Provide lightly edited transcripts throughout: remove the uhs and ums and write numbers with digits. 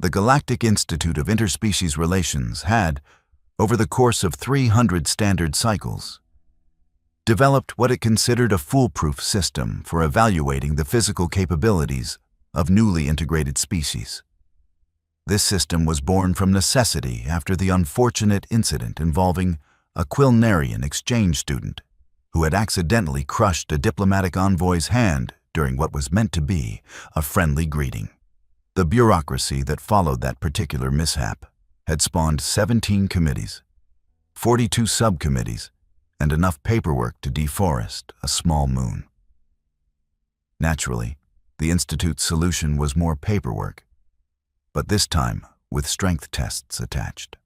The Galactic Institute of Interspecies Relations had, over the course of 300 standard cycles, developed what it considered a foolproof system for evaluating the physical capabilities of newly integrated species. This system was born from necessity after the unfortunate incident involving a Quilnarian exchange student who had accidentally crushed a diplomatic envoy's hand during what was meant to be a friendly greeting. The bureaucracy that followed that particular mishap had spawned 17 committees, 42 subcommittees, and enough paperwork to deforest a small moon. Naturally, the Institute's solution was more paperwork, but this time with strength tests attached.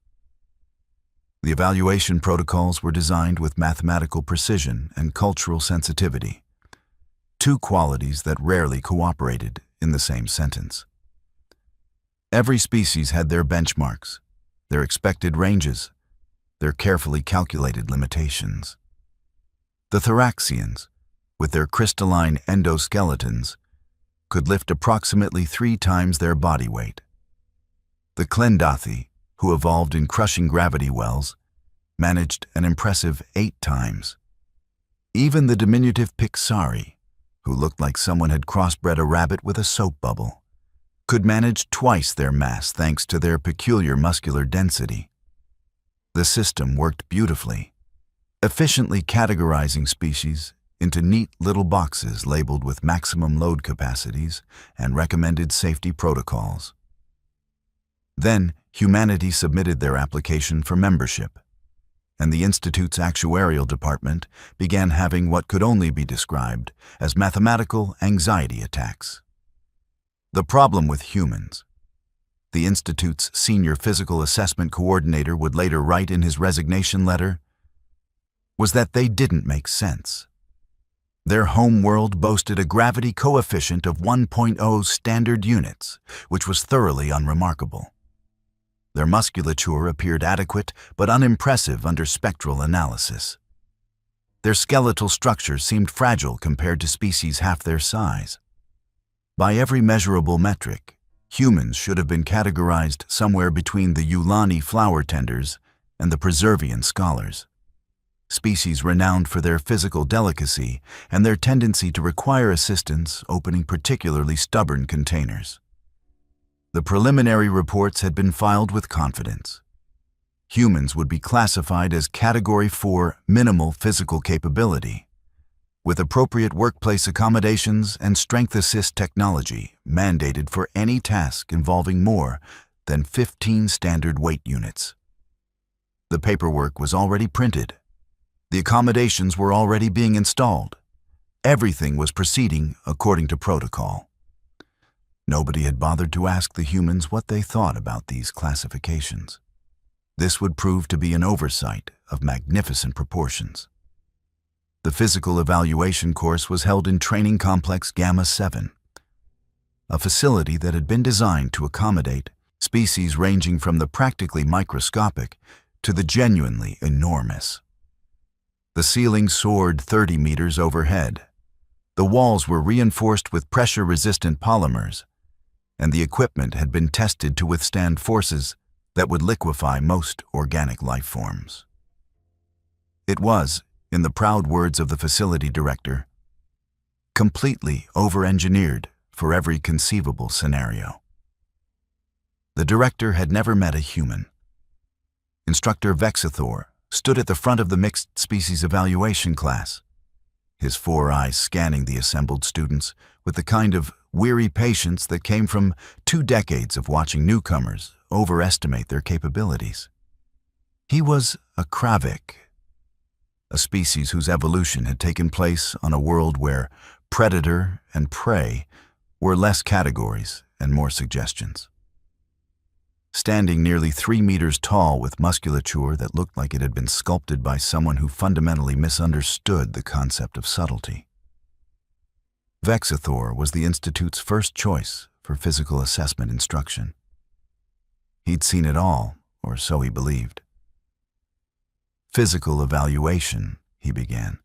The evaluation protocols were designed with mathematical precision and cultural sensitivity, two qualities that rarely cooperated in the same sentence. Every species had their benchmarks, their expected ranges, their carefully calculated limitations. The Thoraxians, with their crystalline endoskeletons, could lift approximately 3 times their body weight. The Klendathi, who evolved in crushing gravity wells, managed an impressive 8 times. Even the diminutive Pixari, who looked like someone had crossbred a rabbit with a soap bubble, could manage twice their mass thanks to their peculiar muscular density. The system worked beautifully, efficiently categorizing species into neat little boxes labeled with maximum load capacities and recommended safety protocols. Then, humanity submitted their application for membership, and the Institute's actuarial department began having what could only be described as mathematical anxiety attacks. The problem with humans, the Institute's senior physical assessment coordinator would later write in his resignation letter, was that they didn't make sense. Their home world boasted a gravity coefficient of 1.0 standard units, which was thoroughly unremarkable. Their musculature appeared adequate but unimpressive under spectral analysis. Their skeletal structure seemed fragile compared to species half their size. By every measurable metric, humans should have been categorized somewhere between the Yulani flower tenders and the Preservian scholars, species renowned for their physical delicacy and their tendency to require assistance opening particularly stubborn containers. The preliminary reports had been filed with confidence. Humans would be classified as Category 4 minimal physical capability, with appropriate workplace accommodations and strength assist technology mandated for any task involving more than 15 standard weight units. The paperwork was already printed. The accommodations were already being installed. Everything was proceeding according to protocol. Nobody had bothered to ask the humans what they thought about these classifications. This would prove to be an oversight of magnificent proportions. The physical evaluation course was held in Training Complex Gamma 7, a facility that had been designed to accommodate species ranging from the practically microscopic to the genuinely enormous. The ceiling soared 30 meters overhead. The walls were reinforced with pressure-resistant polymers, and the equipment had been tested to withstand forces that would liquefy most organic life forms. It was, in the proud words of the facility director, completely over-engineered for every conceivable scenario. The director had never met a human. Instructor Vexathor stood at the front of the mixed species evaluation class, his 4 eyes scanning the assembled students with the kind of weary patience that came from 2 decades of watching newcomers overestimate their capabilities. He was a Kravik, a species whose evolution had taken place on a world where predator and prey were less categories and more suggestions. Standing nearly 3 meters tall with musculature that looked like it had been sculpted by someone who fundamentally misunderstood the concept of subtlety. Vexathor was the Institute's first choice for physical assessment instruction. He'd seen it all, or so he believed. Physical evaluation, he began,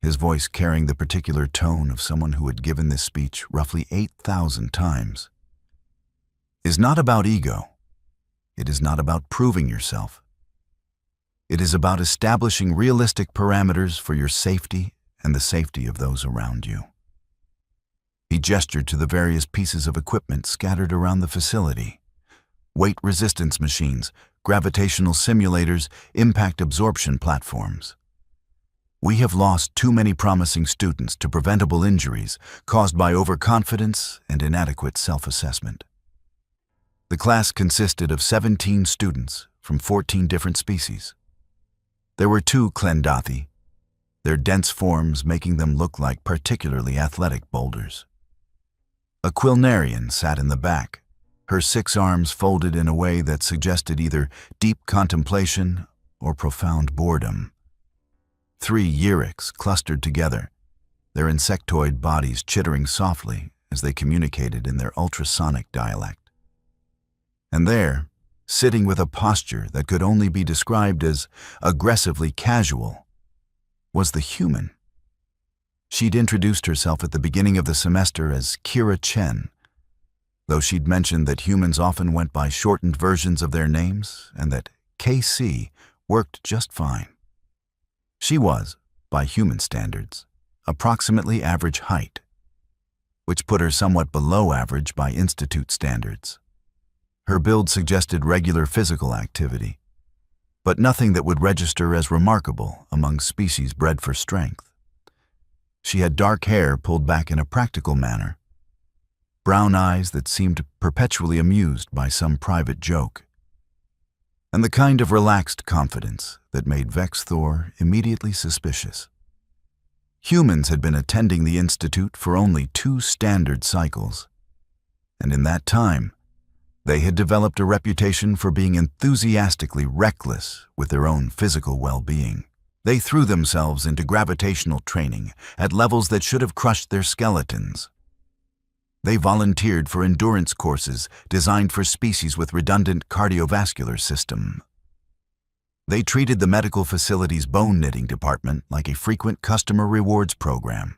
his voice carrying the particular tone of someone who had given this speech roughly 8,000 times. is not about ego. It is not about proving yourself. It is about establishing realistic parameters for your safety and the safety of those around you. He gestured to the various pieces of equipment scattered around the facility. Weight resistance machines, gravitational simulators, impact absorption platforms. We have lost too many promising students to preventable injuries caused by overconfidence and inadequate self-assessment. The class consisted of 17 students from 14 different species. There were 2 Klendathi, their dense forms making them look like particularly athletic boulders. A Quilnarian sat in the back, her 6 arms folded in a way that suggested either deep contemplation or profound boredom. 3 Yriks clustered together, their insectoid bodies chittering softly as they communicated in their ultrasonic dialect. And there, sitting with a posture that could only be described as aggressively casual, was the human. She'd introduced herself at the beginning of the semester as Kira Chen, though she'd mentioned that humans often went by shortened versions of their names and that KC worked just fine. She was, by human standards, approximately average height, which put her somewhat below average by institute standards. Her build suggested regular physical activity, but nothing that would register as remarkable among species bred for strength. She had dark hair pulled back in a practical manner, brown eyes that seemed perpetually amused by some private joke, and the kind of relaxed confidence that made Vex Thor immediately suspicious. Humans had been attending the Institute for only 2 standard cycles, and in that time, they had developed a reputation for being enthusiastically reckless with their own physical well-being. They threw themselves into gravitational training at levels that should have crushed their skeletons. They volunteered for endurance courses designed for species with redundant cardiovascular system. They treated the medical facility's bone knitting department like a frequent customer rewards program.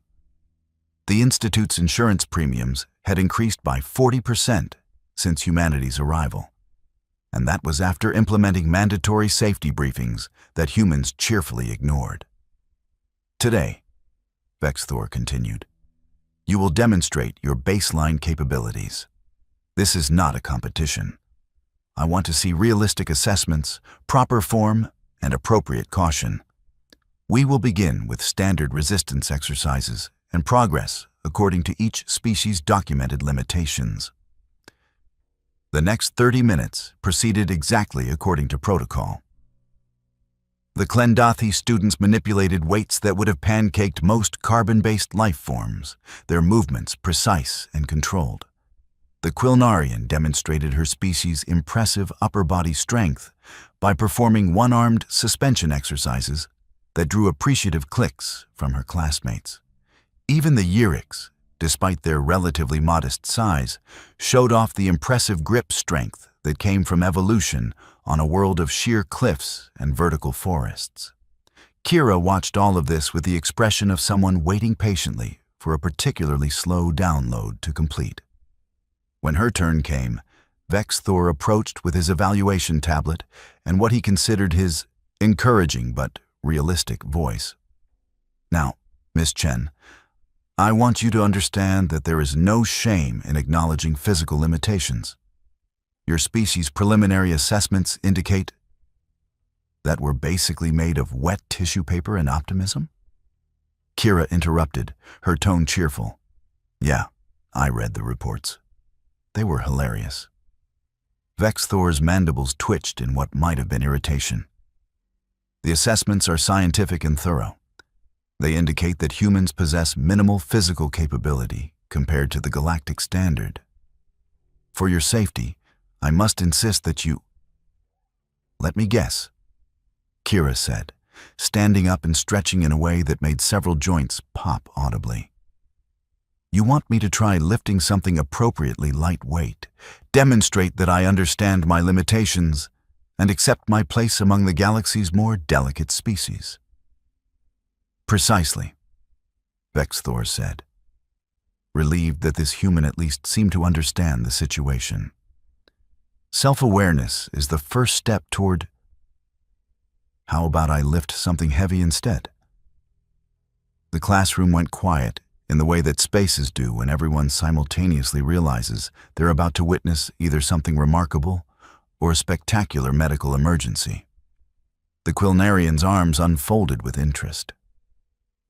The Institute's insurance premiums had increased by 40% since humanity's arrival, and that was after implementing mandatory safety briefings that humans cheerfully ignored. Today, Vex Thor continued, you will demonstrate your baseline capabilities. This is not a competition. I want to see realistic assessments, proper form, and appropriate caution. We will begin with standard resistance exercises and progress according to each species' documented limitations. The next 30 minutes proceeded exactly according to protocol. The Klendathi students manipulated weights that would have pancaked most carbon-based life forms, their movements precise and controlled. The Quilnarian demonstrated her species' impressive upper body strength by performing one-armed suspension exercises that drew appreciative clicks from her classmates. Even the Yriks, despite their relatively modest size, showed off the impressive grip strength that came from evolution on a world of sheer cliffs and vertical forests. Kira watched all of this with the expression of someone waiting patiently for a particularly slow download to complete. When her turn came, Vex Thor approached with his evaluation tablet and what he considered his encouraging but realistic voice. Now, Miss Chen, I want you to understand that there is no shame in acknowledging physical limitations. Your species' preliminary assessments indicate that we're basically made of wet tissue paper and optimism? Kira interrupted, her tone cheerful. Yeah, I read the reports. They were hilarious. Vex Thor's mandibles twitched in what might have been irritation. The assessments are scientific and thorough. They indicate that humans possess minimal physical capability compared to the galactic standard. For your safety, I must insist that you... Let me guess, Kira said, standing up and stretching in a way that made several joints pop audibly. You want me to try lifting something appropriately lightweight, demonstrate that I understand my limitations, and accept my place among the galaxy's more delicate species. Precisely, Vex Thor said, relieved that this human at least seemed to understand the situation. Self-awareness is the first step toward, how about I lift something heavy instead? The classroom went quiet in the way that spaces do when everyone simultaneously realizes they're about to witness either something remarkable or a spectacular medical emergency. The Quilnarian's arms unfolded with interest.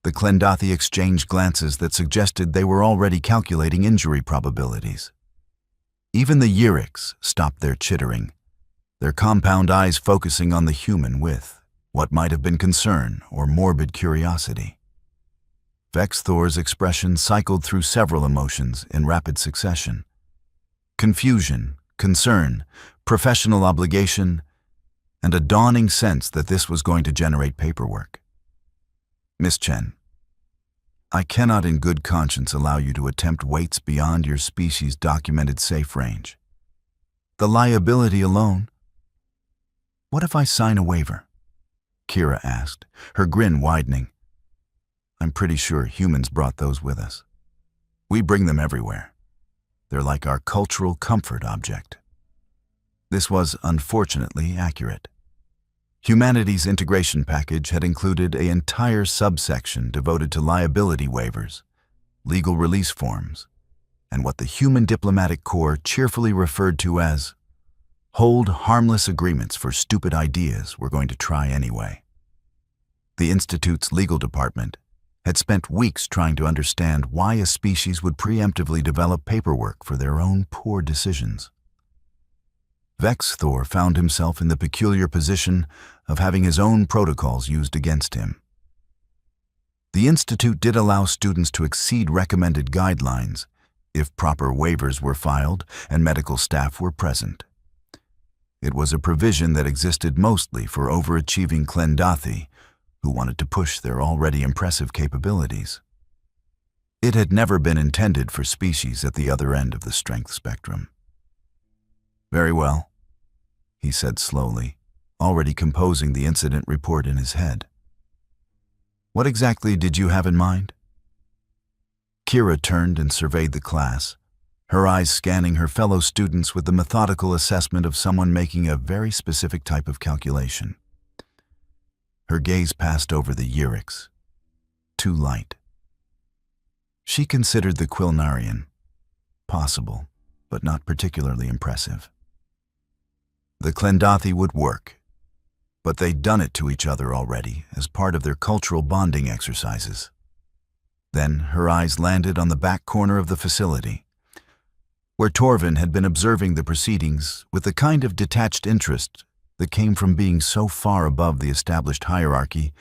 The Clendathi exchanged glances that suggested they were already calculating injury probabilities. Even the Yuriks stopped their chittering, their compound eyes focusing on the human with what might have been concern or morbid curiosity. Vexthor's expression cycled through several emotions in rapid succession. Confusion, concern, professional obligation, and a dawning sense that this was going to generate paperwork. Miss Chen, I cannot in good conscience allow you to attempt weights beyond your species' documented safe range. The liability alone. What if I sign a waiver? Kira asked, her grin widening. I'm pretty sure humans brought those with us. We bring them everywhere. They're like our cultural comfort object. This was unfortunately accurate. Humanity's integration package had included an entire subsection devoted to liability waivers, legal release forms, and what the Human Diplomatic Corps cheerfully referred to as hold harmless agreements for stupid ideas we're going to try anyway. The Institute's legal department had spent weeks trying to understand why a species would preemptively develop paperwork for their own poor decisions. Vexthor found himself in the peculiar position of having his own protocols used against him. The Institute did allow students to exceed recommended guidelines if proper waivers were filed and medical staff were present. It was a provision that existed mostly for overachieving Clendathi, who wanted to push their already impressive capabilities. It had never been intended for species at the other end of the strength spectrum. Very well, he said slowly, already composing the incident report in his head. What exactly did you have in mind? Kira turned and surveyed the class, her eyes scanning her fellow students with the methodical assessment of someone making a very specific type of calculation. Her gaze passed over the Yuriks. Too light. She considered the Quilnarian possible, but not particularly impressive. The Clendathi would work, but they'd done it to each other already as part of their cultural bonding exercises. Then her eyes landed on the back corner of the facility, where Torvin had been observing the proceedings with the kind of detached interest that came from being so far above the established hierarchy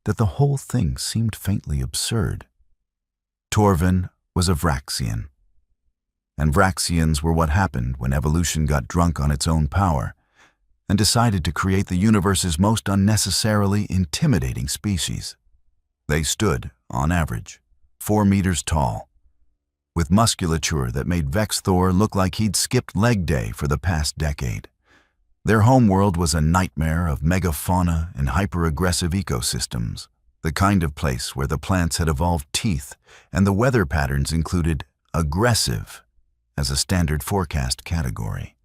that the whole thing seemed faintly absurd. Torvin was a Vraxian, and Vraxians were what happened when evolution got drunk on its own power and decided to create the universe's most unnecessarily intimidating species. They stood, on average, 4 meters tall, with musculature that made Vexthor look like he'd skipped leg day for the past decade. Their homeworld was a nightmare of megafauna and hyper-aggressive ecosystems, the kind of place where the plants had evolved teeth and the weather patterns included aggressive as a standard forecast category.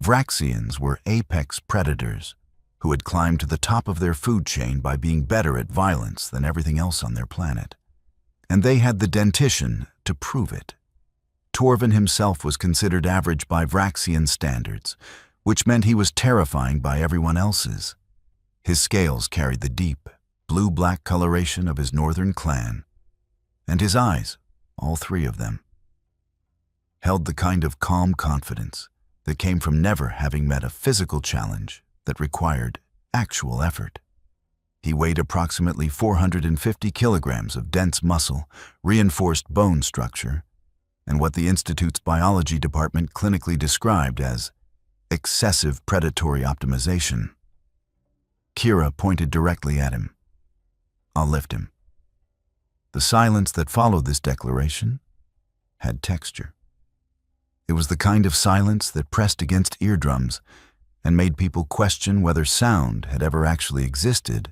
Vraxians were apex predators who had climbed to the top of their food chain by being better at violence than everything else on their planet. And they had the dentition to prove it. Torvin himself was considered average by Vraxian standards, which meant he was terrifying by everyone else's. His scales carried the deep, blue-black coloration of his northern clan, and his eyes, all 3 of them, held the kind of calm confidence that came from never having met a physical challenge that required actual effort. He weighed approximately 450 kilograms of dense muscle, reinforced bone structure, and what the Institute's biology department clinically described as excessive predatory optimization. Kira pointed directly at him. I'll lift him. The silence that followed this declaration had texture. It was the kind of silence that pressed against eardrums and made people question whether sound had ever actually existed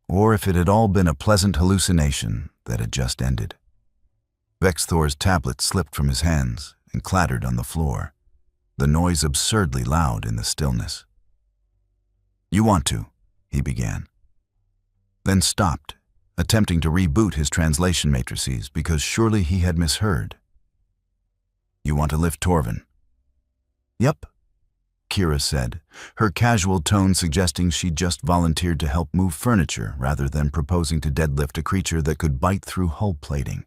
or if it had all been a pleasant hallucination that had just ended. Vexthor's tablet slipped from his hands and clattered on the floor. the noise absurdly loud in the stillness. "You want to," he began, then stopped, attempting to reboot his translation matrices because surely he had misheard. "You want to lift Torvin?" "Yep," Kira said, her casual tone suggesting she'd just volunteered to help move furniture rather than proposing to deadlift a creature that could bite through hull plating.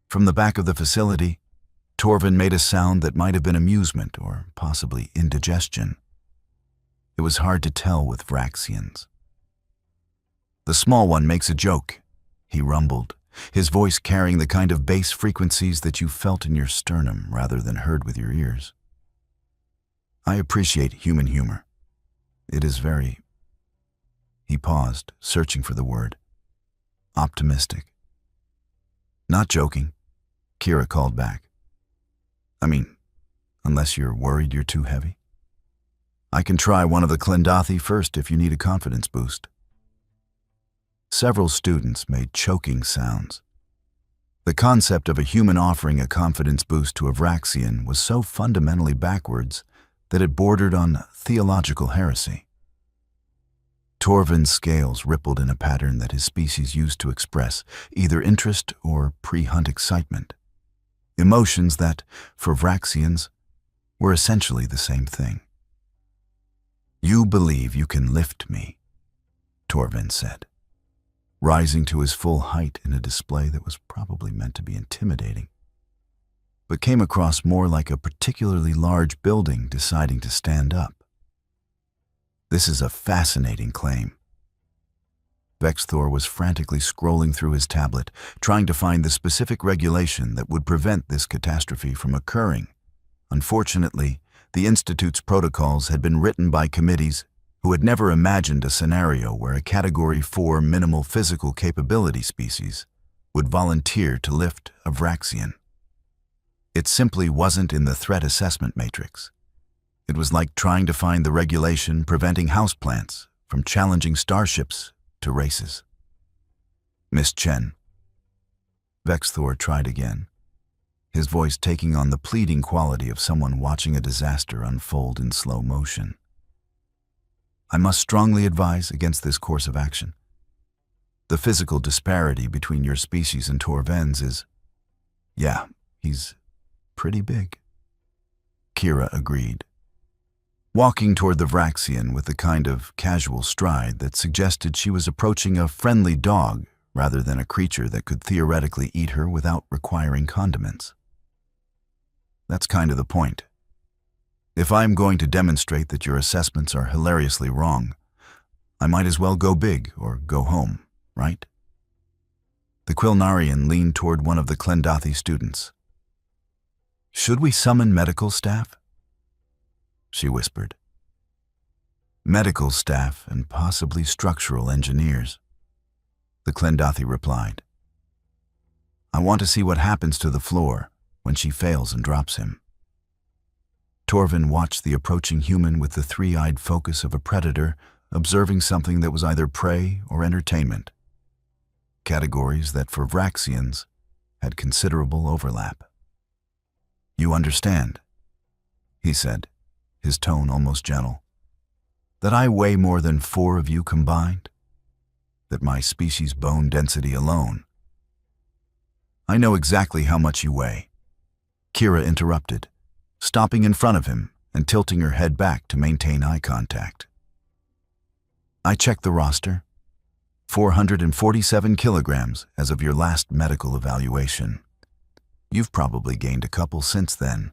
From the back of the facility, Torvin made a sound that might have been amusement or possibly indigestion. It was hard to tell with Vraxians. "The small one makes a joke," he rumbled, his voice carrying the kind of bass frequencies that you felt in your sternum rather than heard with your ears. "I appreciate human humor. It is very—" He paused, searching for the word. "Optimistic." "Not joking," Kira called back. "I mean, unless you're worried you're too heavy. I can try one of the Klendathi first if you need a confidence boost." Several students made choking sounds. The concept of a human offering a confidence boost to a Vraxian was so fundamentally backwards that it bordered on theological heresy. Torvin's scales rippled in a pattern that his species used to express either interest or pre-hunt excitement, emotions that, for Vraxians, were essentially the same thing. "You believe you can lift me," Torvin said, rising to his full height in a display that was probably meant to be intimidating, but came across more like a particularly large building deciding to stand up. "This is a fascinating claim." Vexthor was frantically scrolling through his tablet, trying to find the specific regulation that would prevent this catastrophe from occurring. Unfortunately, the Institute's protocols had been written by committees who had never imagined a scenario where a Category 4 minimal physical capability species would volunteer to lift a Vraxian. It simply wasn't in the threat assessment matrix. It was like trying to find the regulation preventing houseplants from challenging starships to races. "Miss Chen." Vexthor tried again, his voice taking on the pleading quality of someone watching a disaster unfold in slow motion. "I must strongly advise against this course of action. The physical disparity between your species and Torven's is— yeah, he's pretty big." Kira agreed, walking toward the Vraxian with the kind of casual stride that suggested she was approaching a friendly dog rather than a creature that could theoretically eat her without requiring condiments. "That's kind of the point. If I'm going to demonstrate that your assessments are hilariously wrong, I might as well go big or go home, right?" The Quilnarian leaned toward one of the Klendathi students. "Should we summon medical staff?" she whispered. "Medical staff and possibly structural engineers," the Klendathi replied. "I want to see what happens to the floor when she fails and drops him." Torvin watched the approaching human with the three-eyed focus of a predator, observing something that was either prey or entertainment. Categories that for Vraxians had considerable overlap. "You understand," he said, his tone almost gentle, "that I weigh more than 4 of you combined? That my species' bone density alone—" "I know exactly how much you weigh," Kira interrupted, stopping in front of him and tilting her head back to maintain eye contact. "I checked the roster. 447 kilograms as of your last medical evaluation. You've probably gained a couple since then.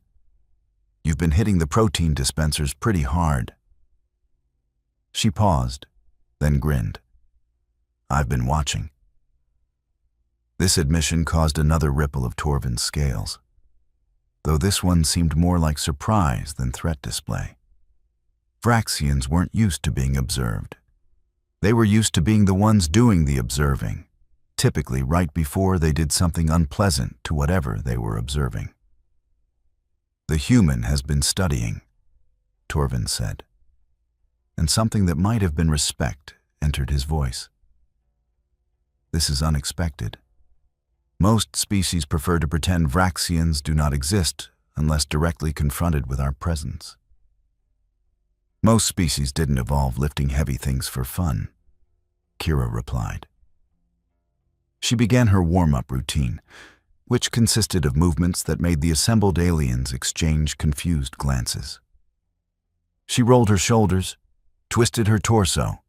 You've been hitting the protein dispensers pretty hard." She paused, then grinned. "I've been watching." This admission caused another ripple of Torvin's scales, though this one seemed more like surprise than threat display. Vraxians weren't used to being observed. They were used to being the ones doing the observing, typically right before they did something unpleasant to whatever they were observing. "The human has been studying," Torvin said, and something that might have been respect entered his voice. "This is unexpected. Most species prefer to pretend Vraxians do not exist unless directly confronted with our presence. Most species didn't evolve lifting heavy things for fun, Kira replied. She began her warm-up routine, which consisted of movements that made the assembled aliens exchange confused glances. She rolled her shoulders, twisted her torso,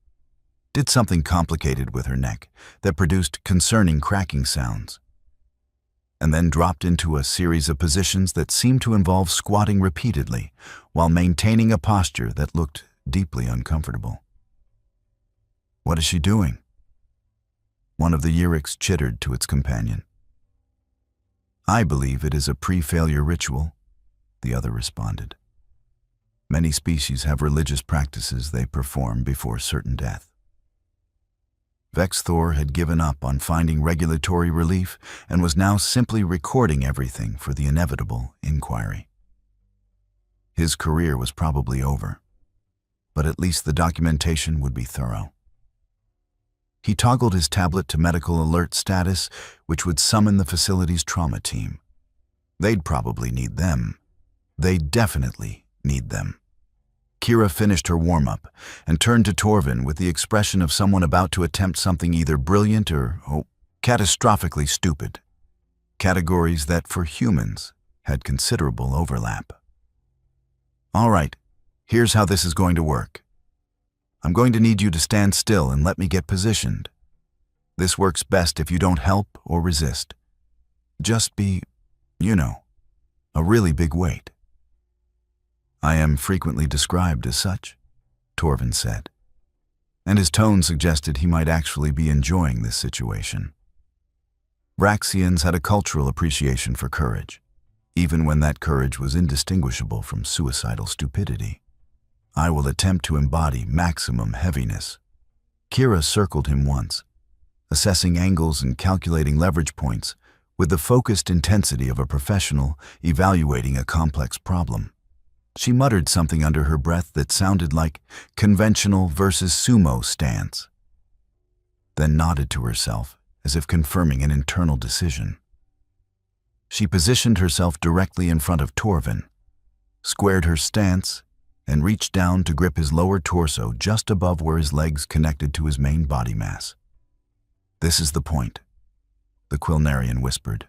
did something complicated with her neck that produced concerning cracking sounds, and then dropped into a series of positions that seemed to involve squatting repeatedly while maintaining a posture that looked deeply uncomfortable. "What is she doing?" One of the Yurix chittered to its companion. "I believe it is a pre-failure ritual," the other responded. "Many species have religious practices they perform before certain death." Vexthor had given up on finding regulatory relief and was now simply recording everything for the inevitable inquiry. His career was probably over, but at least the documentation would be thorough. He toggled his tablet to medical alert status, which would summon the facility's trauma team. They'd probably need them. They'd definitely need them. Kira finished her warm-up and turned to Torvin with the expression of someone about to attempt something either brilliant or catastrophically stupid. Categories that, for humans, had considerable overlap. "All right, here's how this is going to work. I'm going to need you to stand still and let me get positioned. This works best if you don't help or resist. Just be, a really big weight." "I am frequently described as such," Torvin said, and his tone suggested he might actually be enjoying this situation. Vraxians had a cultural appreciation for courage, even when that courage was indistinguishable from suicidal stupidity. "I will attempt to embody maximum heaviness." Kira circled him once, assessing angles and calculating leverage points with the focused intensity of a professional evaluating a complex problem. She muttered something under her breath that sounded like conventional versus sumo stance, then nodded to herself as if confirming an internal decision. She positioned herself directly in front of Torvin, squared her stance, and reached down to grip his lower torso just above where his legs connected to his main body mass. "This is the point," the Quilnarian whispered,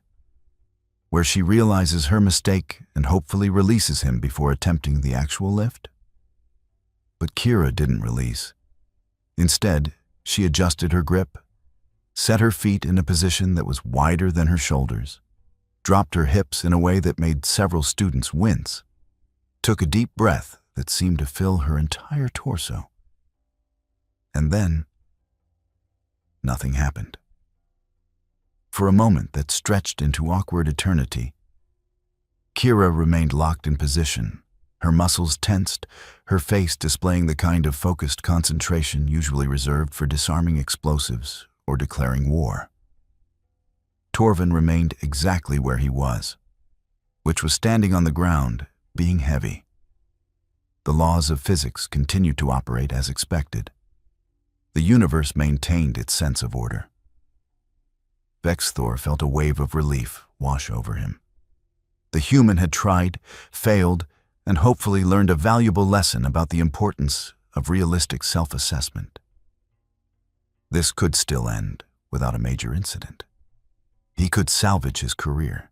"where she realizes her mistake and hopefully releases him before attempting the actual lift." But Kira didn't release. Instead, she adjusted her grip, set her feet in a position that was wider than her shoulders, dropped her hips in a way that made several students wince, took a deep breath that seemed to fill her entire torso. And then, nothing happened. For a moment that stretched into awkward eternity, Kira remained locked in position, her muscles tensed, her face displaying the kind of focused concentration usually reserved for disarming explosives or declaring war. Torvin remained exactly where he was, which was standing on the ground, being heavy. The laws of physics continued to operate as expected. The universe maintained its sense of order. Vexthor felt a wave of relief wash over him. The human had tried, failed, and hopefully learned a valuable lesson about the importance of realistic self-assessment. This could still end without a major incident. He could salvage his career.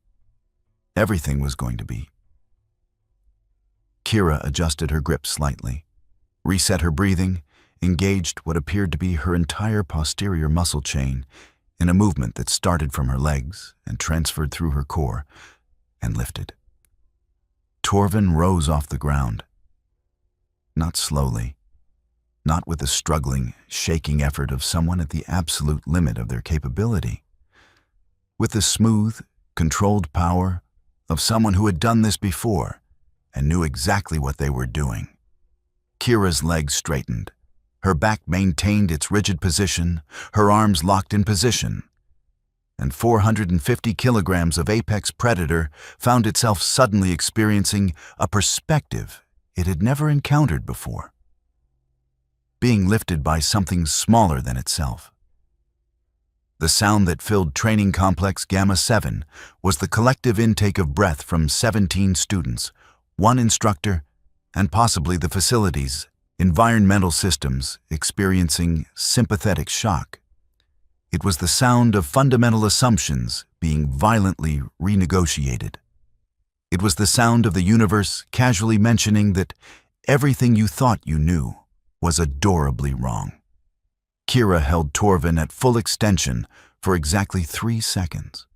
Everything was going to be. Kira adjusted her grip slightly, reset her breathing, engaged what appeared to be her entire posterior muscle chain in a movement that started from her legs and transferred through her core and lifted. Torvin rose off the ground. Not slowly, not with the struggling, shaking effort of someone at the absolute limit of their capability. With the smooth, controlled power of someone who had done this before and knew exactly what they were doing. Kira's legs straightened. Her back maintained its rigid position, her arms locked in position, and 450 kilograms of apex predator found itself suddenly experiencing a perspective it had never encountered before. Being lifted by something smaller than itself. The sound that filled Training Complex Gamma 7 was the collective intake of breath from 17 students, one instructor, and possibly the facility's environmental systems experiencing sympathetic shock. It was the sound of fundamental assumptions being violently renegotiated. It was the sound of the universe casually mentioning that everything you thought you knew was adorably wrong. Kira held Torvin at full extension for exactly 3 seconds.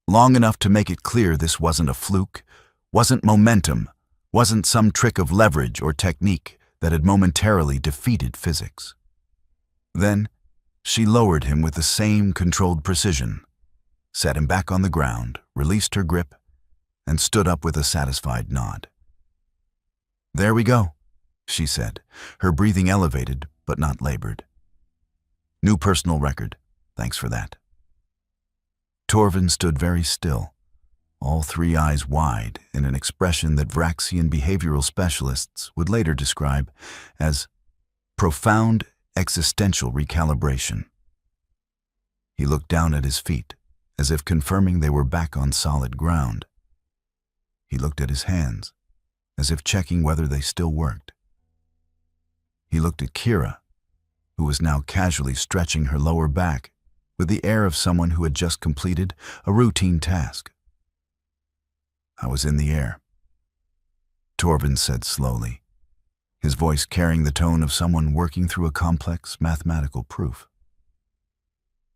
Long enough to make it clear this wasn't a fluke, wasn't momentum, wasn't some trick of leverage or technique that had momentarily defeated physics. Then, she lowered him with the same controlled precision, set him back on the ground, released her grip, and stood up with a satisfied nod. "There we go," she said, her breathing elevated but not labored. "New personal record. Thanks for that." Torvin stood very still, all 3 eyes wide in an expression that Vraxian behavioral specialists would later describe as profound existential recalibration. He looked down at his feet, as if confirming they were back on solid ground. He looked at his hands, as if checking whether they still worked. He looked at Kira, who was now casually stretching her lower back with the air of someone who had just completed a routine task. "I was in the air," Torvin said slowly, his voice carrying the tone of someone working through a complex mathematical proof.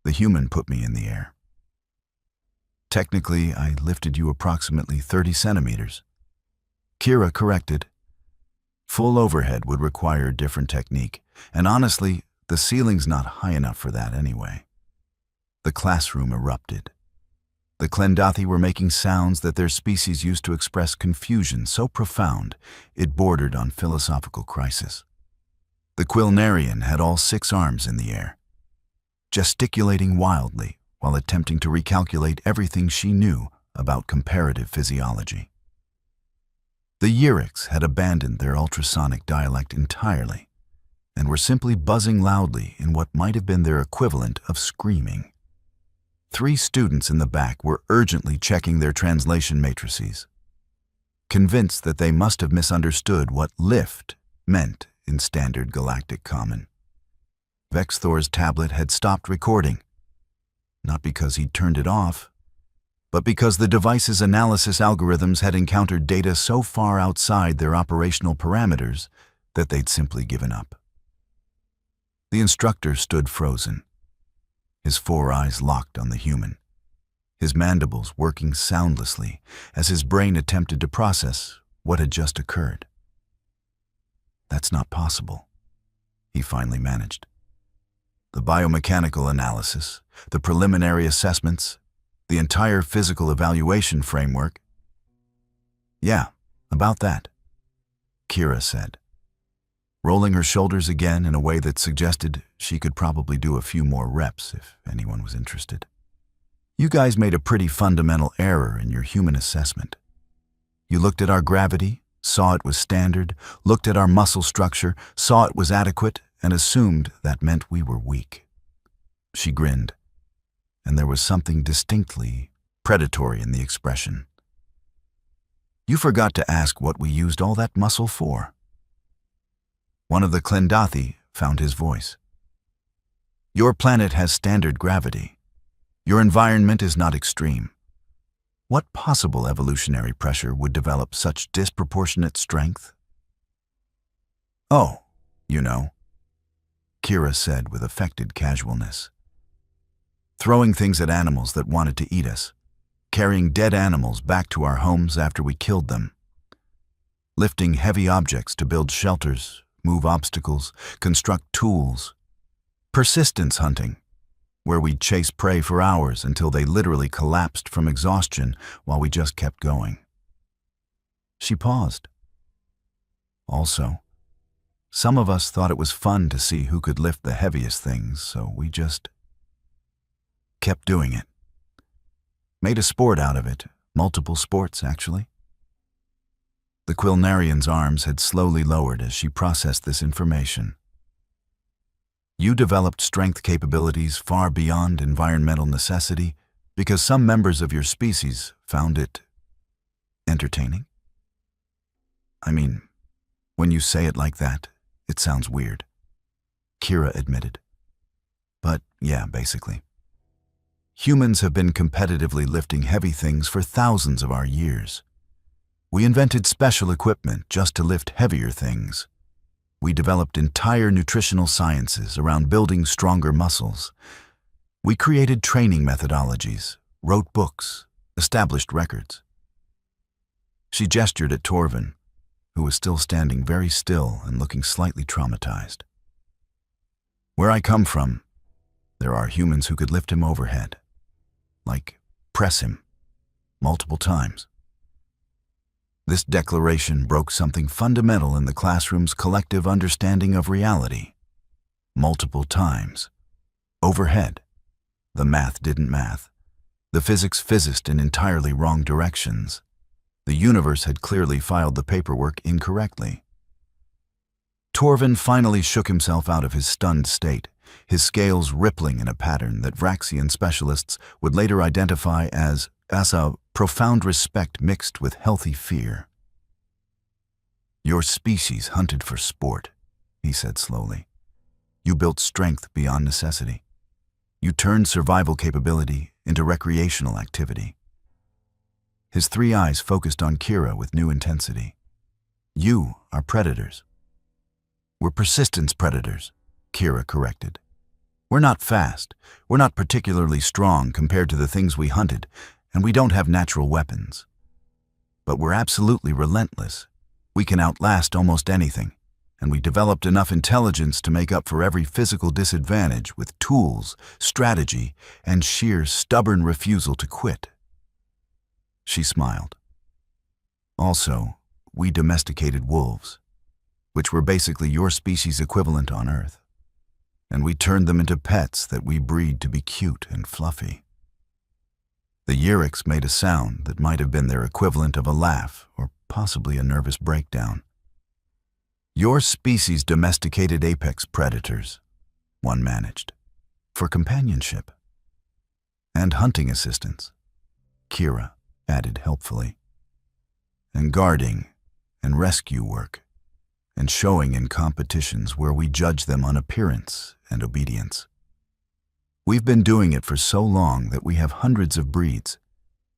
"The human put me in the air. Technically, I lifted you approximately 30 centimeters. Kira corrected. Full overhead would require a different technique, and honestly, the ceiling's not high enough for that anyway." The classroom erupted. The Klendathi were making sounds that their species used to express confusion so profound it bordered on philosophical crisis. The Quilnarian had all 6 arms in the air, gesticulating wildly while attempting to recalculate everything she knew about comparative physiology. The Yuriks had abandoned their ultrasonic dialect entirely and were simply buzzing loudly in what might have been their equivalent of screaming. 3 students in the back were urgently checking their translation matrices, convinced that they must have misunderstood what lift meant in standard galactic common. Vexthor's tablet had stopped recording, not because he'd turned it off, but because the device's analysis algorithms had encountered data so far outside their operational parameters that they'd simply given up. The instructor stood frozen, his 4 eyes locked on the human, his mandibles working soundlessly as his brain attempted to process what had just occurred. "That's not possible," he finally managed. "The biomechanical analysis, the preliminary assessments, the entire physical evaluation framework." "Yeah, about that," Kira said, rolling her shoulders again in a way that suggested she could probably do a few more reps if anyone was interested. "You guys made a pretty fundamental error in your human assessment. You looked at our gravity, saw it was standard, looked at our muscle structure, saw it was adequate, and assumed that meant we were weak." She grinned, and there was something distinctly predatory in the expression. "You forgot to ask what we used all that muscle for." One of the Klendathi found his voice. "Your planet has standard gravity. Your environment is not extreme. What possible evolutionary pressure would develop such disproportionate strength?" "Oh, you know," Kira said with affected casualness. "Throwing things at animals that wanted to eat us, carrying dead animals back to our homes after we killed them, lifting heavy objects to build shelters, move obstacles, construct tools, persistence hunting, where we'd chase prey for hours until they literally collapsed from exhaustion while we just kept going." She paused. "Also, some of us thought it was fun to see who could lift the heaviest things, so we just kept doing it. Made a sport out of it, multiple sports, actually." The Quilnarian's arms had slowly lowered as she processed this information. You developed strength capabilities far beyond environmental necessity because some members of your species found it entertaining? I mean, when you say it like that, it sounds weird, Kira admitted. But yeah, basically. Humans have been competitively lifting heavy things for thousands of our years. We invented special equipment just to lift heavier things. We developed entire nutritional sciences around building stronger muscles. We created training methodologies, wrote books, established records. She gestured at Torvin, who was still standing very still and looking slightly traumatized. Where I come from, there are humans who could lift him overhead. Like, press him, multiple times. This declaration broke something fundamental in the classroom's collective understanding of reality. Multiple times. Overhead. The math didn't math. The physics fizzed in entirely wrong directions. The universe had clearly filed the paperwork incorrectly. Torvin finally shook himself out of his stunned state, his scales rippling in a pattern that Vraxian specialists would later identify as a profound respect mixed with healthy fear. Your species hunted for sport, he said slowly. You built strength beyond necessity. You turned survival capability into recreational activity. His three eyes focused on Kira with new intensity. You are predators. We're persistence predators, Kira corrected. We're not fast, we're not particularly strong compared to the things we hunted, and we don't have natural weapons. But we're absolutely relentless. We can outlast almost anything, and we developed enough intelligence to make up for every physical disadvantage with tools, strategy, and sheer stubborn refusal to quit. She smiled. Also, we domesticated wolves, which were basically your species' equivalent on Earth. And we turned them into pets that we breed to be cute and fluffy. The Yurix made a sound that might have been their equivalent of a laugh or possibly a nervous breakdown. Your species domesticated apex predators, one managed, for companionship. And hunting assistance, Kira added helpfully. And guarding and rescue work, and showing in competitions where we judge them on appearance and obedience. We've been doing it for so long that we have hundreds of breeds,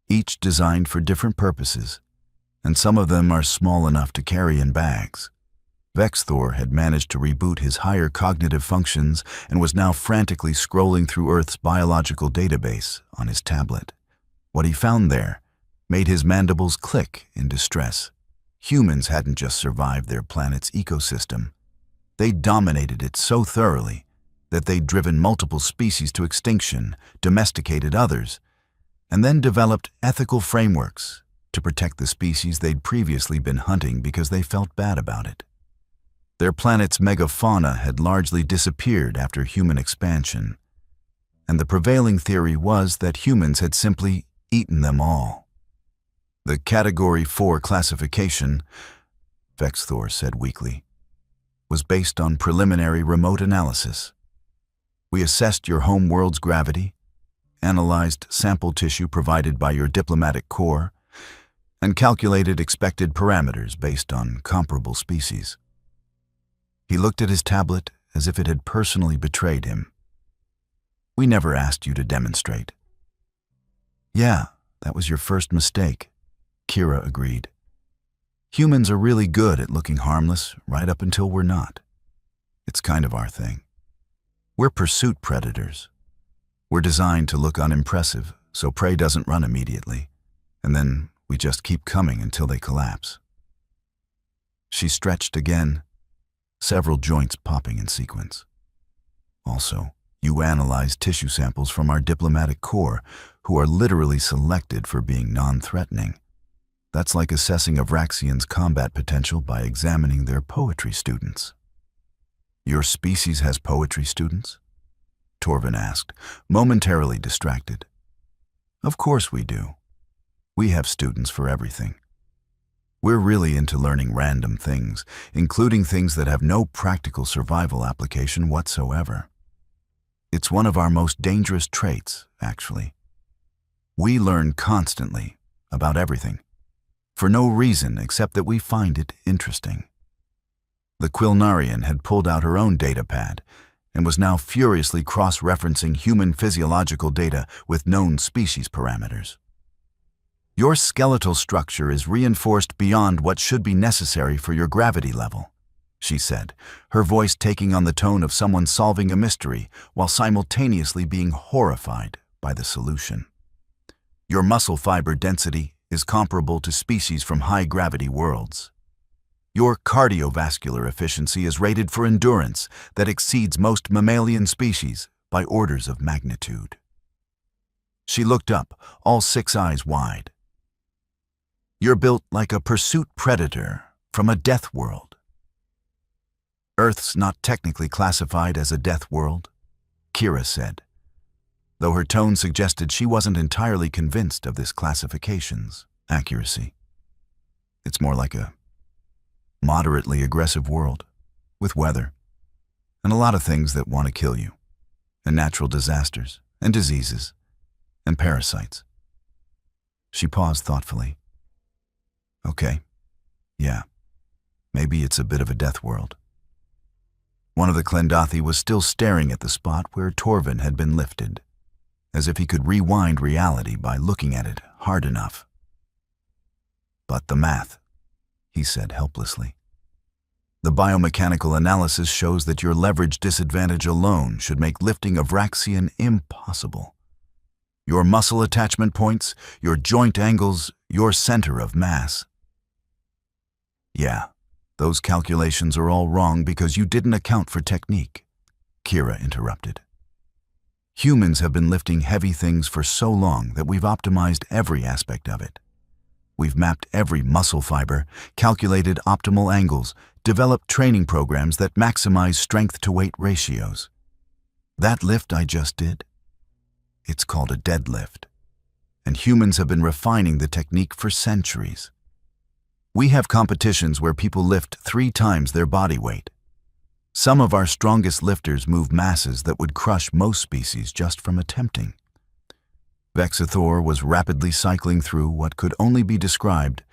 each designed for different purposes, and some of them are small enough to carry in bags. Vexthor had managed to reboot his higher cognitive functions and was now frantically scrolling through Earth's biological database on his tablet. What he found there made his mandibles click in distress. Humans hadn't just survived their planet's ecosystem. They dominated it so thoroughly that they'd driven multiple species to extinction, domesticated others, and then developed ethical frameworks to protect the species they'd previously been hunting because they felt bad about it. Their planet's megafauna had largely disappeared after human expansion, and the prevailing theory was that humans had simply eaten them all. The Category 4 classification, Vexthor said weakly, was based on preliminary remote analysis. We assessed your home world's gravity, analyzed sample tissue provided by your diplomatic corps, and calculated expected parameters based on comparable species. He looked at his tablet as if it had personally betrayed him. We never asked you to demonstrate. Yeah, that was your first mistake, Kira agreed. Humans are really good at looking harmless right up until we're not. It's kind of our thing. We're pursuit predators. We're designed to look unimpressive, so prey doesn't run immediately, and then we just keep coming until they collapse. She stretched again, several joints popping in sequence. Also, you analyzed tissue samples from our diplomatic corps, who are literally selected for being non-threatening. That's like assessing a Vraxian's combat potential by examining their poetry students. Your species has poetry students? Torvin asked, momentarily distracted. Of course we do. We have students for everything. We're really into learning random things, including things that have no practical survival application whatsoever. It's one of our most dangerous traits, actually. We learn constantly about everything, for no reason except that we find it interesting. The Quilnarian had pulled out her own data pad and was now furiously cross-referencing human physiological data with known species parameters. Your skeletal structure is reinforced beyond what should be necessary for your gravity level, she said, her voice taking on the tone of someone solving a mystery while simultaneously being horrified by the solution. Your muscle fiber density is comparable to species from high-gravity worlds. Your cardiovascular efficiency is rated for endurance that exceeds most mammalian species by orders of magnitude. She looked up, all 6 eyes wide. You're built like a pursuit predator from a death world. Earth's not technically classified as a death world, Kira said, though her tone suggested she wasn't entirely convinced of this classification's accuracy. It's more like a moderately aggressive world, with weather, and a lot of things that want to kill you, and natural disasters, and diseases, and parasites. She paused thoughtfully. Okay, yeah, maybe it's a bit of a death world. One of the Klendathi was still staring at the spot where Torvin had been lifted, as if he could rewind reality by looking at it hard enough. But the math, he said helplessly. The biomechanical analysis shows that your leverage disadvantage alone should make lifting a Vraxian impossible. Your muscle attachment points, your joint angles, your center of mass. Yeah, those calculations are all wrong because you didn't account for technique, Kira interrupted. Humans have been lifting heavy things for so long that we've optimized every aspect of it. We've mapped every muscle fiber, calculated optimal angles, developed training programs that maximize strength-to-weight ratios. That lift I just did, it's called a deadlift, and humans have been refining the technique for centuries. We have competitions where people lift 3 times their body weight. Some of our strongest lifters move masses that would crush most species just from attempting. Vexathor was rapidly cycling through what could only be described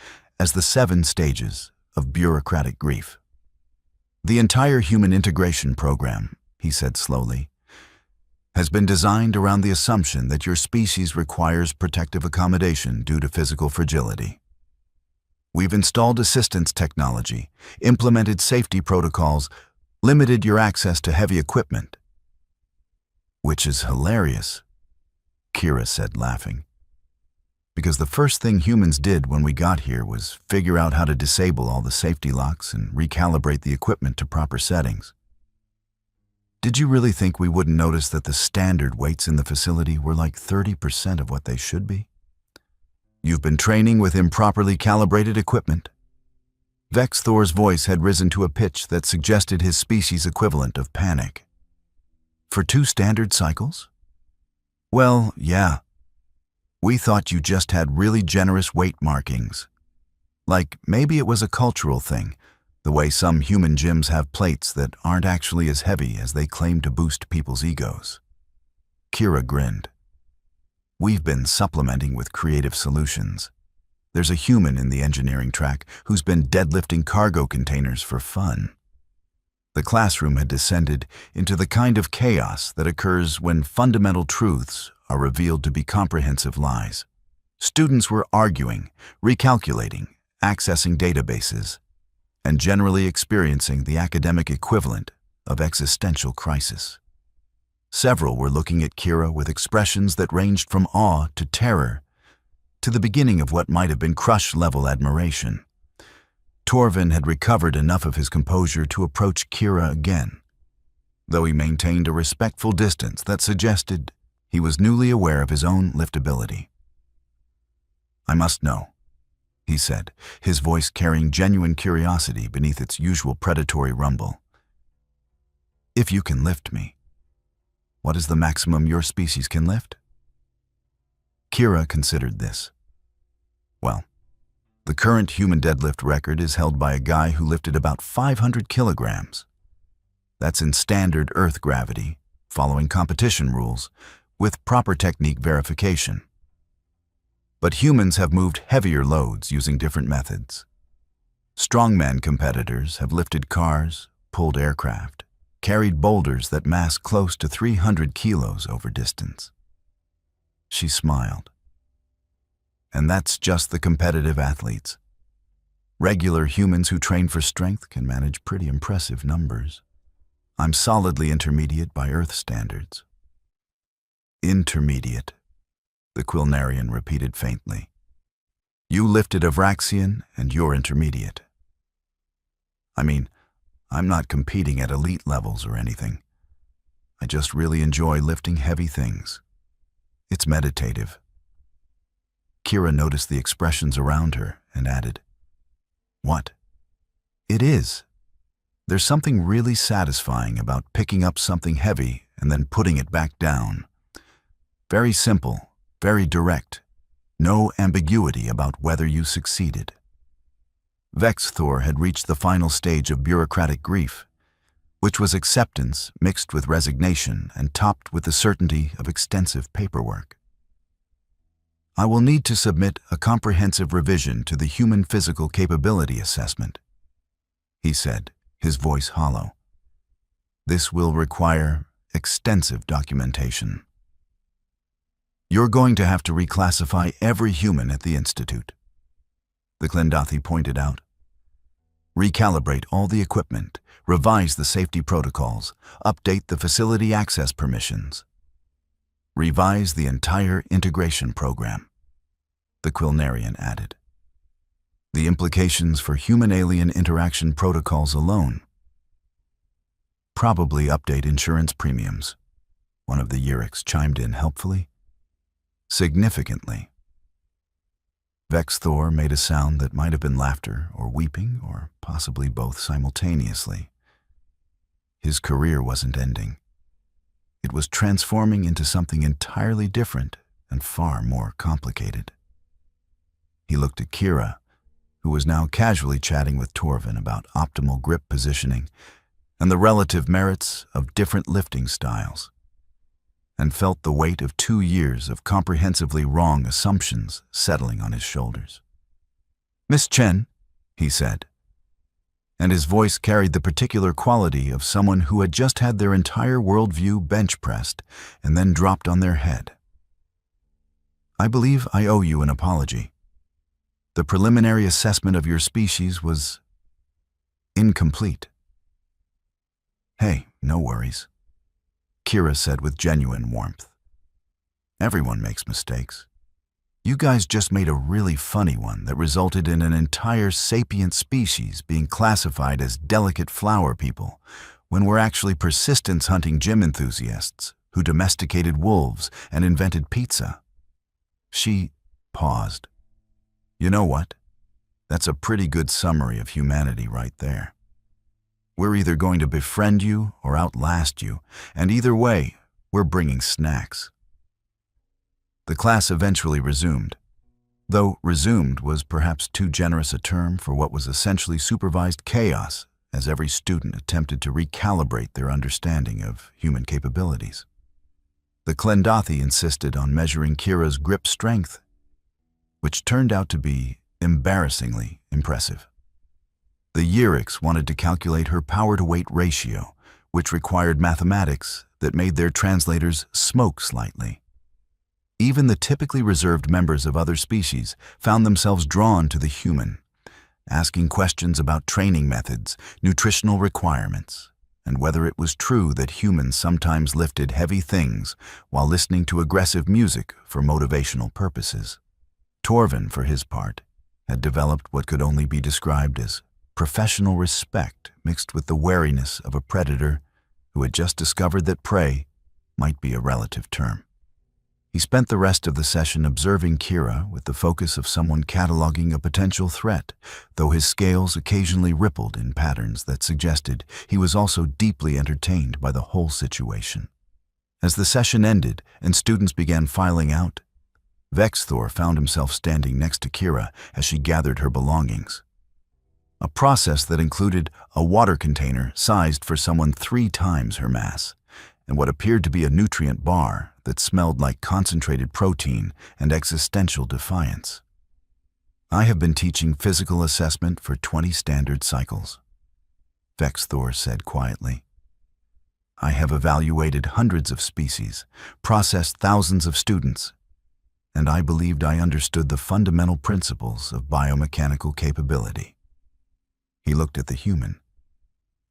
as the 7 stages of bureaucratic grief. The entire human integration program, he said slowly, has been designed around the assumption that your species requires protective accommodation due to physical fragility. We've installed assistance technology, implemented safety protocols, limited your access to heavy equipment. Which is hilarious, Kira said, laughing. Because the first thing humans did when we got here was figure out how to disable all the safety locks and recalibrate the equipment to proper settings. Did you really think we wouldn't notice that the standard weights in the facility were like 30% of what they should be? You've been training with improperly calibrated equipment. Vexthor's voice had risen to a pitch that suggested his species' equivalent of panic. For 2 standard cycles? Well, yeah. We thought you just had really generous weight markings. Like maybe it was a cultural thing, the way some human gyms have plates that aren't actually as heavy as they claim to boost people's egos. Kira grinned. We've been supplementing with creative solutions. There's a human in the engineering track who's been deadlifting cargo containers for fun. The classroom had descended into the kind of chaos that occurs when fundamental truths are revealed to be comprehensive lies. Students were arguing, recalculating, accessing databases, and generally experiencing the academic equivalent of existential crisis. Several were looking at Kira with expressions that ranged from awe to terror, to the beginning of what might have been crush-level admiration. Torvin had recovered enough of his composure to approach Kira again, though he maintained a respectful distance that suggested he was newly aware of his own liftability. I must know, he said, his voice carrying genuine curiosity beneath its usual predatory rumble. If you can lift me, what is the maximum your species can lift? Kira considered this. Well, the current human deadlift record is held by a guy who lifted about 500 kilograms. That's in standard Earth gravity, following competition rules, with proper technique verification. But humans have moved heavier loads using different methods. Strongman competitors have lifted cars, pulled aircraft, carried boulders that mass close to 300 kilos over distance. She smiled. And that's just the competitive athletes. Regular humans who train for strength can manage pretty impressive numbers. I'm solidly intermediate by Earth standards. Intermediate, the Quilnarian repeated faintly. You lifted Avraxian, and you're intermediate. I mean, I'm not competing at elite levels or anything. I just really enjoy lifting heavy things. It's meditative. Kira noticed the expressions around her and added, "What?" "It is. There's something really satisfying about picking up something heavy and then putting it back down. Very simple, very direct. No ambiguity about whether you succeeded." Vexthor had reached the final stage of bureaucratic grief, which was acceptance mixed with resignation and topped with the certainty of extensive paperwork. "I will need to submit a comprehensive revision to the Human Physical Capability Assessment," he said, his voice hollow. "This will require extensive documentation. You're going to have to reclassify every human at the Institute," the Klendathi pointed out. "Recalibrate all the equipment, revise the safety protocols, update the facility access permissions. Revise the entire integration program," the Quilnarian added. "The implications for human-alien interaction protocols alone. Probably update insurance premiums," one of the Yuriks chimed in helpfully. "Significantly." Vexthor made a sound that might have been laughter or weeping or possibly both simultaneously. His career wasn't ending. It was transforming into something entirely different and far more complicated. He looked at Kira, who was now casually chatting with Torvin about optimal grip positioning and the relative merits of different lifting styles, and felt the weight of 2 years of comprehensively wrong assumptions settling on his shoulders. "Miss Chen," he said, and his voice carried the particular quality of someone who had just had their entire worldview bench-pressed and then dropped on their head. "I believe I owe you an apology. The preliminary assessment of your species was incomplete." "Hey, no worries," Kira said with genuine warmth. "Everyone makes mistakes. You guys just made a really funny one that resulted in an entire sapient species being classified as delicate flower people, when we're actually persistence-hunting gym enthusiasts who domesticated wolves and invented pizza." She paused. "You know what? That's a pretty good summary of humanity right there. We're either going to befriend you or outlast you, and either way, we're bringing snacks." The class eventually resumed, though resumed was perhaps too generous a term for what was essentially supervised chaos as every student attempted to recalibrate their understanding of human capabilities. The Klendathi insisted on measuring Kira's grip strength, which turned out to be embarrassingly impressive. The Yuriks wanted to calculate her power-to-weight ratio, which required mathematics that made their translators smoke slightly. Even the typically reserved members of other species found themselves drawn to the human, asking questions about training methods, nutritional requirements, and whether it was true that humans sometimes lifted heavy things while listening to aggressive music for motivational purposes. Torvin, for his part, had developed what could only be described as professional respect mixed with the wariness of a predator who had just discovered that prey might be a relative term. He spent the rest of the session observing Kira with the focus of someone cataloging a potential threat, though his scales occasionally rippled in patterns that suggested he was also deeply entertained by the whole situation. As the session ended and students began filing out, Vexthor found himself standing next to Kira as she gathered her belongings. A process that included a water container sized for someone 3 times her mass, and what appeared to be a nutrient bar that smelled like concentrated protein and existential defiance. "I have been teaching physical assessment for 20 standard cycles," Vexthor said quietly. "I have evaluated hundreds of species, processed thousands of students, and I believed I understood the fundamental principles of biomechanical capability." He looked at the human,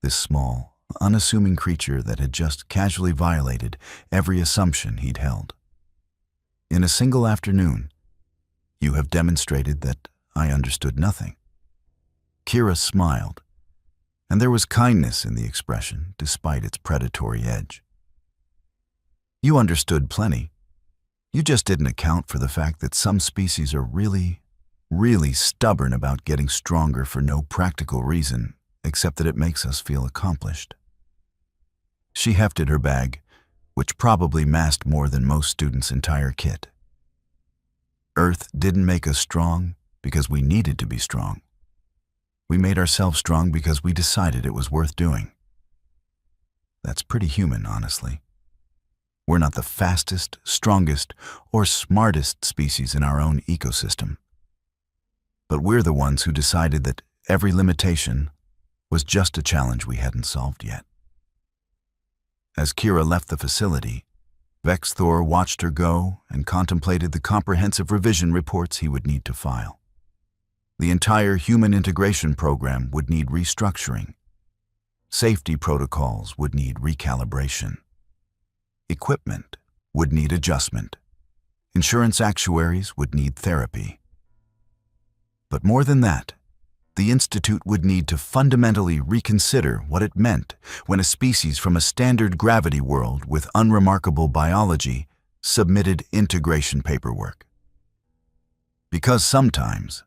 this small, unassuming creature that had just casually violated every assumption he'd held. "In a single afternoon, you have demonstrated that I understood nothing." Kira smiled, and there was kindness in the expression despite its predatory edge. "You understood plenty. You just didn't account for the fact that some species are really, really stubborn about getting stronger for no practical reason except that it makes us feel accomplished." She hefted her bag, which probably massed more than most students' entire kit. "Earth didn't make us strong because we needed to be strong. We made ourselves strong because we decided it was worth doing." That's pretty human, honestly. We're not the fastest, strongest, or smartest species in our own ecosystem. But we're the ones who decided that every limitation was just a challenge we hadn't solved yet. As Kira left the facility, Vexthor watched her go and contemplated the comprehensive revision reports he would need to file. The entire human integration program would need restructuring. Safety protocols would need recalibration. Equipment would need adjustment. Insurance actuaries would need therapy. But more than that, the Institute would need to fundamentally reconsider what it meant when a species from a standard gravity world with unremarkable biology submitted integration paperwork. Because sometimes,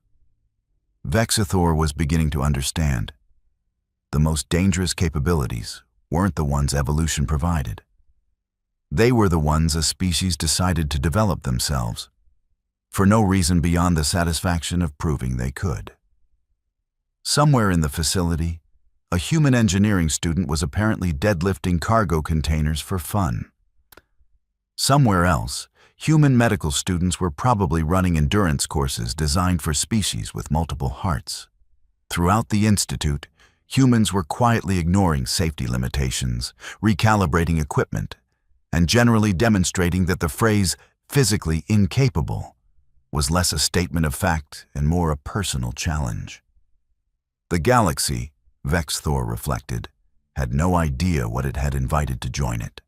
Vexthor was beginning to understand, the most dangerous capabilities weren't the ones evolution provided. They were the ones a species decided to develop themselves, for no reason beyond the satisfaction of proving they could. Somewhere in the facility, a human engineering student was apparently deadlifting cargo containers for fun. Somewhere else, human medical students were probably running endurance courses designed for species with multiple hearts. Throughout the Institute, humans were quietly ignoring safety limitations, recalibrating equipment, and generally demonstrating that the phrase "physically incapable" was less a statement of fact and more a personal challenge. The galaxy, Vexthor reflected, had no idea what it had invited to join it.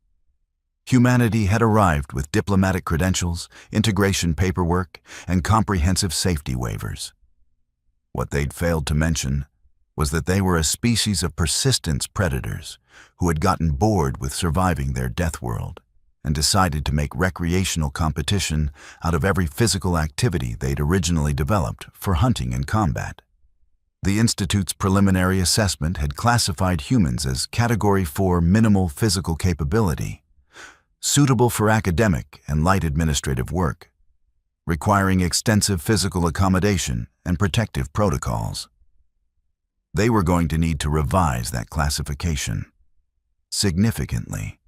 Humanity had arrived with diplomatic credentials, integration paperwork, and comprehensive safety waivers. What they'd failed to mention was that they were a species of persistence predators who had gotten bored with surviving their death world and decided to make recreational competition out of every physical activity they'd originally developed for hunting and combat. The Institute's preliminary assessment had classified humans as Category 4 minimal physical capability, suitable for academic and light administrative work, requiring extensive physical accommodation and protective protocols. They were going to need to revise that classification significantly,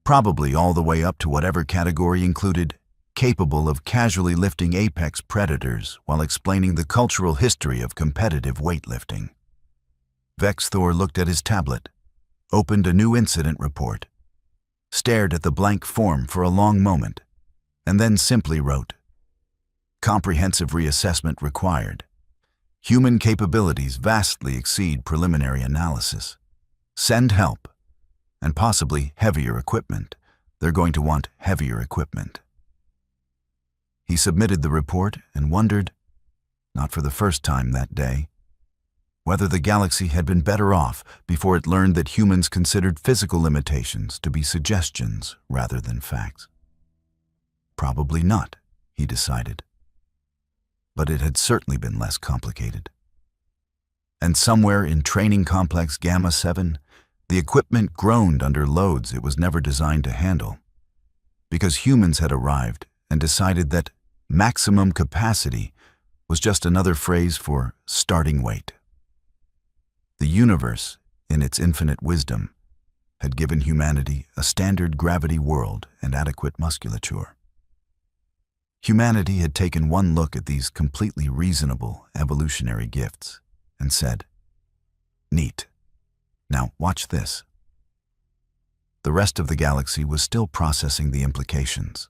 probably all the way up to whatever category included capable of casually lifting apex predators while explaining the cultural history of competitive weightlifting. Vexthor looked at his tablet, opened a new incident report, stared at the blank form for a long moment, and then simply wrote, "Comprehensive reassessment required. Human capabilities vastly exceed preliminary analysis. Send help, and possibly heavier equipment. They're going to want heavier equipment." He submitted the report and wondered, not for the first time that day, whether the galaxy had been better off before it learned that humans considered physical limitations to be suggestions rather than facts. Probably not, he decided. But it had certainly been less complicated. And somewhere in Training Complex Gamma 7, the equipment groaned under loads it was never designed to handle, because humans had arrived and decided that maximum capacity was just another phrase for starting weight. The universe, in its infinite wisdom, had given humanity a standard gravity world and adequate musculature. Humanity had taken one look at these completely reasonable evolutionary gifts and said, "Neat. Now watch this." The rest of the galaxy was still processing the implications.